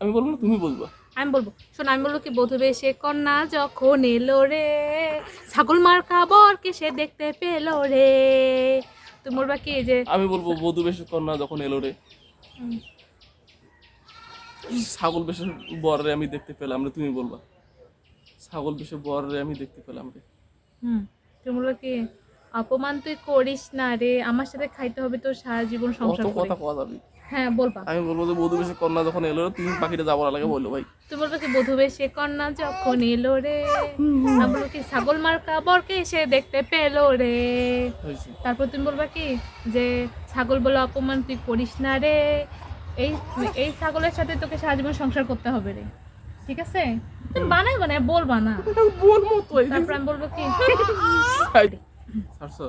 আমি বলবো না, তুমি বলবা। আমি বলবো, শোন, আমি বলবো কি, বধূ বেশে কন্যা যখন এলো রে, ছাগল মার্কা বরকে সে দেখতে পেলো রে। তুমি বলবা কি যে আমি বলবো বধূ বেশে কন্যা যখন এলো রে, ছাগল বেশে বর রে আমি দেখতে পেলাম রে। তুমি বলবা ছাগল বেশে বর রে আমি দেখতে পেলাম রে। তুমি বলবা কি, অপমান তুই করিস না রে, আমার সাথে খাইতে হবে তোর সারা জীবন সংসার কত করে। কথা কওয়া যাবে। হ্যাঁ বলবা। আমি বলবো যে বধূ বেশে কন্যা যখন এলো রে, তুমি পাখিটা যাবো লাগে বললো ভাই। তুমি বলবে কি, বধূ বেশে কন্যা যখন এলো রে, আমি বলবো কি, ছাগল মার্কা বরকে সে দেখতে পেলো রে। হয়েছে। তারপর তুমি বলবা কি যে ছাগল বলে অপমান তুই করিস না রে, এই এই ছাগলের সাথে তোকে সারা জীবন সংসার করতে হবে রে। ঠিক আছে, তুমি বানাই বলবা না। বলবো তো। তারপর আমি বলবো কি, ছাড়ছো?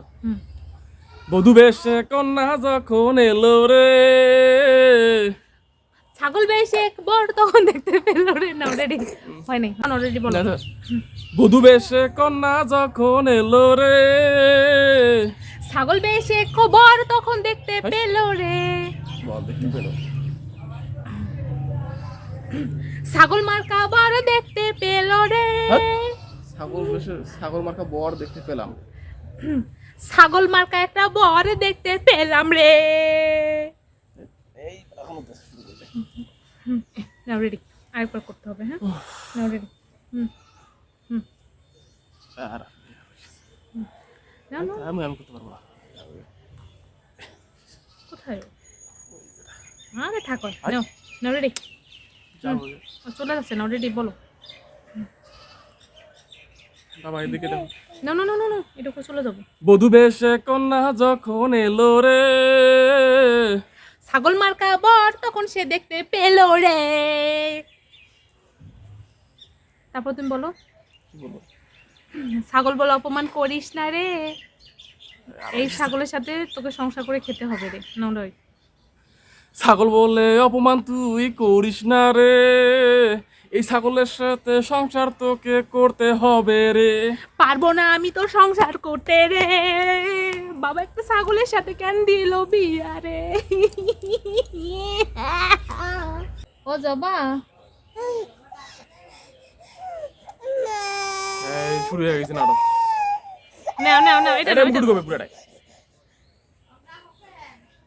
বধূ বেশে কন্যা যখন এলো রে, ছাগল বেশে বর তখন দেখতে পেলো রে। না অলরেডি হয় নাই, অলরেডি বলো। বধূ বেশে কন্যা যখন এলো রে, ছাগল বেশে বর তখন দেখতে পেলো রে, বল দেখতে পেলো। ছাগল মার্কা বর দেখতে পেলো রে, ছাগল বেশে ছাগল মার্কা বর দেখতে পেলাম। ছাগল মার্কা একটা বর দেখতে পেলাম রে। এই এখন শুরু করবে। নাও রেডি, আরেকবার করতে হবে। হ্যাঁ নাও রেডি। আর নাও নাও। আমি করতে পারবো না। কোথায়? আরে থাকো, নাও নাও রেডি। চলে যাচ্ছে, নাও রেডি, বলো। বাবা এদিকে দেখো। না না না না না, এটা করে চলে যাবো। বধূ বেশে কন্যা যখন এলো রে, ছাগল মার্কা বর তখন সে দেখতে পেলো রে। তারপর তুমি বলো, কি বলবো? ছাগল বলে অপমান করিস না রে, এই ছাগলের সাথে তোকে সংসার করে খেতে হবে রে। না নয়, ছাগল বলে অপমান তুই করিস না রে, এই ছাগলের সাথে সংসার তোকে করতে হবে রে। পারবো না আমি তো সংসার করতে রে, বাবা একটা ছাগলের সাথে কেন দিল বিয়া রে। ও জবা, এই শুরু হয়ে গেছে নাটক। নাও নাও নাও, এটা এটা মুকুট করবে পুরাটাই।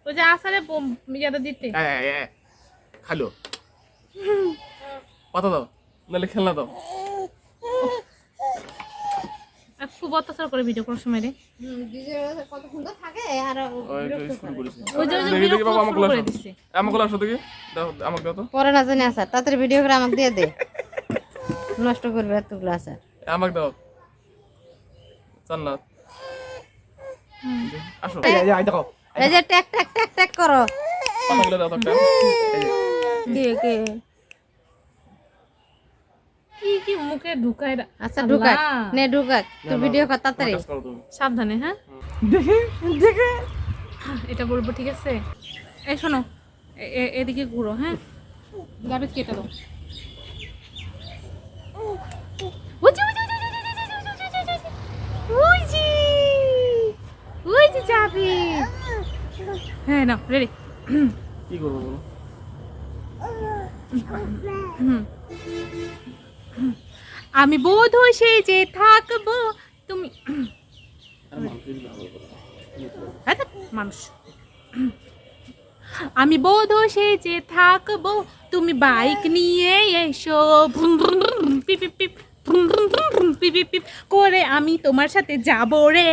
ওই যে আসারে ইয়াটা দিতে। খালো পাতা দাও, নাহলে খেলনা দাও। খুব অত্যাচার করে ভিডিও করার সময় রে। কত সুন্দর থাকে আর শুরু করেছে। ওই যে দেখি দেখি বাবা আমাকে করে আসো। দিচ্ছে। আমাকে আসো দেখি, দাও আমাকে দাও তো। পরে না জানি আসার তাড়াতাড়ি ভিডিও করে আমাকে দিয়ে দে, নষ্ট করবে এতগুলো আসার। আমাকে দাও জান্নাত। আসো এই দেখো, এই যে ট্যাক ট্যাক ট্যাক ট্যাক করো। পাতাগুলো দাও তো একটা। এই যে কে কি কি মুখে ঢুকায়। আচ্ছা ঢুকাক নে ঢুকাক, তুই ভিডিও কর তাড়াতাড়ি। কাজ করো তুমি। সাবধানে। হ্যাঁ দেখে দেখে এটা বলবো, ঠিক আছে? এই শোনো, এদিকে ঘুরো। হ্যাঁ গাবে কেটে দাও। ওই যে যাবি। হ্যাঁ না রেডি। কি করবো বলো? আমি বধূ সেজে থাকবো, তুমি মানুষ। আমি বধূ সেজে থাকবো, তুমি বাইক নিয়ে এসো, পিপ পিপ পিপ পিপ পিপ পিপ করে আমি তোমার সাথে যাবো রে।